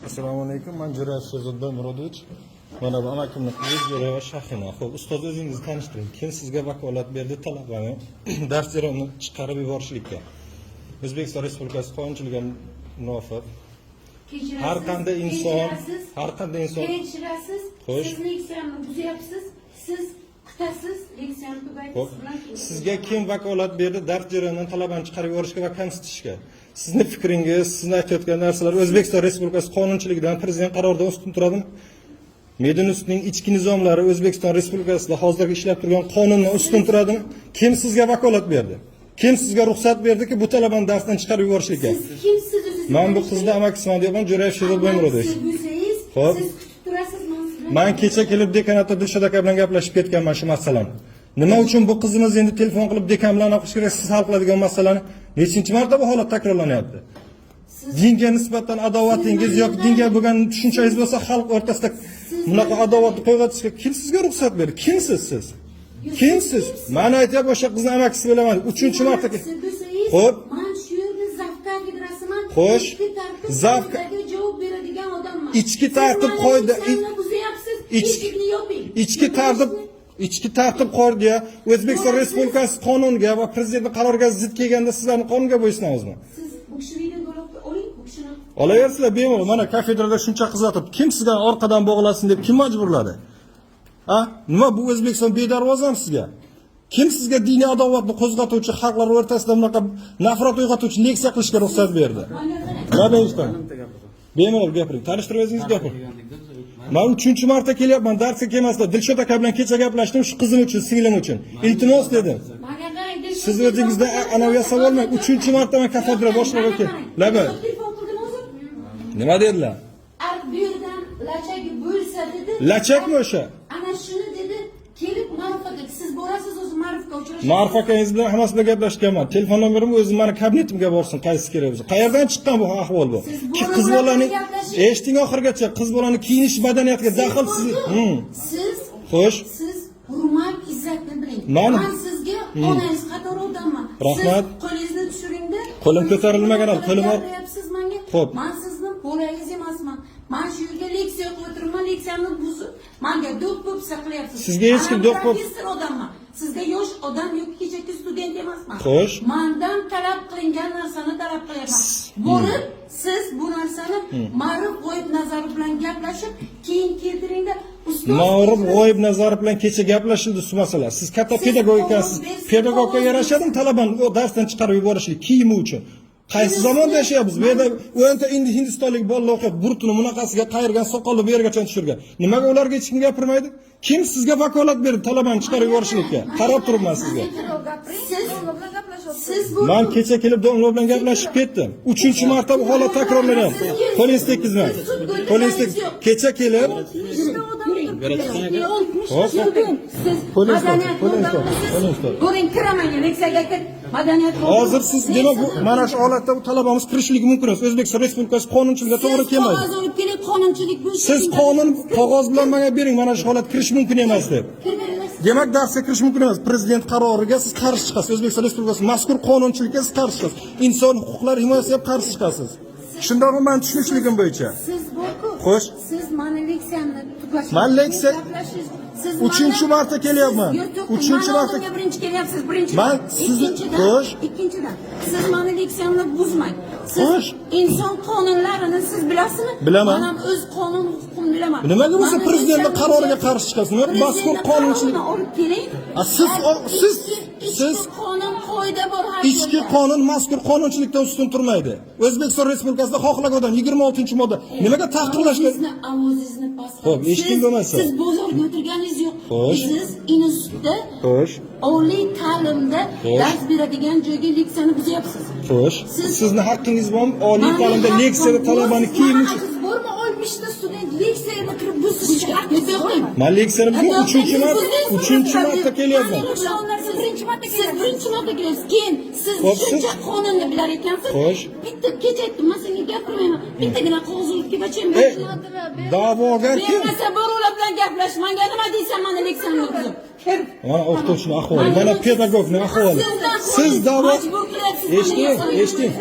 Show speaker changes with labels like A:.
A: Assalomu alaykum. Men Jo'rayev Sherzodbek Murodovich. Mana bu amakimning qizi Jo'rayev Shahina. Xo'p, ustoz o'zingizni tanishtiring. Kim sizga vakolat berdi talabani dars jarayonini chiqarib yuborishlikka? O'zbekiston Respublikasi qonunchiligiga muvofiq har qanday inson
B: kechirasiz, siz leksiyani buzyapsiz, siz qutasiz, leksiyani tugatasiz.
A: Sizga kim vakolat berdi dars jarayonidan talabani chiqarib yuborishga va kamsitishga? Sizning fikringiz, sizni aytayotgan narsalar O'zbekiston Respublikasi qonunchiligidan, prezident qaroridan ustun turadimi? Medinusning ichki nizomlari O'zbekiston Respublikasida hozirgi ishlab turgan qonundan ustun turadimi? Kim sizga vakolat berdi? Kim sizga ruxsat berdiki bu talabani darsdan chiqarib yuborishlikka?
B: Siz kimsiz o'zingiz?
A: Men bu qizni amakisiman deyapman, Jo'rayev Sherzodbek Murodovich.
B: Xo'p. Siz kutib turasiz,
A: men kecha kelib dekanatda Dilshod aka bilan gaplashib ketganman shu masalani. Nima uchun bu qizimiz endi telefon qilib dekan bilan aloqa qilish kerak, siz hal qiladigan masalani nechinchi marta bu holat takrorlanyapti? Dinga nisbatan adovatingiz yoki dinga bo'lgan tushunchangiz bo'lsa xalq o'rtasida bunaqa adovatni qo'zg'atishga kim sizga ruxsat berdi? Kimsiz siz? Kimsiz? Men aytyapman o'sha qizni amakisi bilaman. 3-marta. Xo'p.
B: Men shu yerda zavqa gidrasiman.
A: Xo'sh.
B: Zavqa javob beradigan odamman.
A: Ichki tartib qo'ydi. Ichki tartib qo'ydi. O'zbekiston Respublikasi qonuniga va prezident qaroriga zid kelganda sizlarning qonunga bo'ysunasizmi?
B: Siz bu kishini oling, bu kishini.
A: Olaversizlar bemalol. Mana kafedrada shuncha qizatib, kim sizga orqadan bog'lasin deb kim majburladi? Ha? Nima bu O'zbekiston bedarvozami sizga? Kim sizga diniy adovatni qo'zg'atuvchi, xalqlar o'rtasida bunaqa nafrat uyg'otuvchi leksiya qilishga ruxsat berdi? Mana ishdan. Bemalol gapiring. Tanishtirib o'zingiz gapiring. Men 3-marta kelyapman, darsga kelmasdan Dilshod aka bilan kecha gaplashdim, shu qizim uchun, singlim uchun. Iltimos dedim. Siz o'zingizda anavi yasab olmang. 3-marta men kafedra boshlig'iga keldim. Laba. Nima dedilar?
B: Bu yerdan lachagi bo'lsa dedi.
A: Lachakmi o'sha?
B: Ana shuni dedi, kelib ma'rifaga, siz borasiz o'zi ma'rifga uchrashasiz.
A: Ma'rif akangiz bilan hammasi bilan gaplashganman. Telefon nomerimni o'zim mani kabinetimga borsin, qaysi kerak bo'lsa. Qayerdan chiqqan bu ahvol bu? Qiz bolaning eshiting oxirigacha, qiz bolaning kiyinish madaniyatiga daxl siz.
B: Siz
A: Xo'sh.
B: Siz hurmat, izzatni biling.
A: Men
B: sizga onangiz qatori odamman.
A: Rahmat.
B: Siz qo'lingizni tushiringda.
A: Qo'lim ko'tarilmagan, qo'lim
B: Yapsiz menga.
A: Xo'p.
B: Men sizni bolangiz emasman. Men shu yerga leksiya o'qib o'tiribman, leksiyamni buzib, menga do'q-po'pisa qilyapsiz.
A: Sizga hech kim
B: professor odamman. Sizga yosh odam yoki kechagi student emasman.
A: Xo'sh.
B: Mendan talab qilingan narsani talab qilyapman. Borib, siz bu narsani ma'rif g'oyib nazari bilan gaplashib, keyin keltiringda ustoz.
A: Ma'rif g'oyib nazari bilan kecha gaplashildi shu masala. Siz katta pedagog ekansiz. Pedagogga yarashadimi talabani darsdan chiqarib yuborishlik kiyimi uchun? Qaysi zamonda yashayapmiz? Bu yerda o'nta hindistonlik bolalar o'qib, burtini bunaqasiga qayirgan, soqolni bu yergacha tushirgan. Nimaga ularga hech kim gapirmaydi? Kim sizga vakolat berdi talabani chiqarib yuborishlikka? Qarab turibman sizga.
B: Siz bu
A: Men kecha kelib domla bilan gaplashib ketdim. 3-marta bu holat takrorlanyapti. Qo'lingizni tekkizmang. Qo'lingizni kecha kelib
B: Ko'ring, kiraman, leksiyaga kir. Madaniyat.
A: Hozir siz demak bu mana shu holatda bu talabamiz kirishligi mumkin emas. O'zbekiston Respublikasi qonunchiligiga to'g'ri kelmaydi.
B: Qog'oz olib kelib, qonunchilik bo'lsa.
A: Siz qonun qog'oz bilan menga bering, mana shu holat kirish mumkin emas deb. Demak, darsga kirish mumkin emas. Prezident qaroriga siz qarshi chiqasiz. O'zbekiston Respublikasi mazkur qonunchilikka siz qarshi chiqasiz. Inson huquqlari himoyasiga qarshi chiqasiz. Shundaqmi men tushunishligim bo'yicha.
B: Siz borku.
A: Xo'sh.
B: Siz meni leksiyamni tugatasiz.
A: Men leksiya 3-marta kelyapman. 3-marta
B: birinchi kelyapsiz, birinchi.
A: Men sizni xo'sh.
B: Ikkinchidan, siz meni leksiyamni buzmang. Siz inson qonunlarini siz bilasizmi?
A: Bilaman.
B: Men ham o'z qonun huquqimni bilaman.
A: Nimaga bo'lsa prezidentning qaroriga qarshi chiqasizmi? Mazkur qonunchilik
B: olib keling.
A: Siz
B: qonun qoida bor.
A: ichki qonun mazkur qonunchilikdan ustun turmaydi. O'zbekiston Respublikasida xohlagan odam 26-modda nimaga taqiqlashga?
B: Ovozingizni past qiling.
A: Xo'p, hech kim bo'lmasa.
B: Siz bozorga o'tirganingiz yo'q.
A: Xo'sh.
B: Siz institutda,
A: Xo'sh.
B: oliy ta'limda dars beradigan joyga leksiyani buzyapsiz.
A: Xo'sh. Sizni haqqingiz bormi? Oliy ta'limda leksiyada talabani kiyim uchun.
B: Bormi, 60 ta student leksiyada kirib buzishga haqqingiz yo'qmi?
A: Men leksiyani 3-marta kelyapman.
B: Siz birinchi marta kelyapsiz. Keyin siz shuncha qonunni bilar ekansiz.
A: Xo'sh.
B: Bitta kecha aytdim, men senga gapirmayman. Bittagina qog'oz olib kelib ochaymi?
A: Da'vogar kim?
B: Bermasa borular bilan gaplash. Menga nima deysan, meni leksiyamni buzib?
A: Mana o'qituvchining ahvoli, mana pedagogning ahvoli. Siz da'vo eshiting.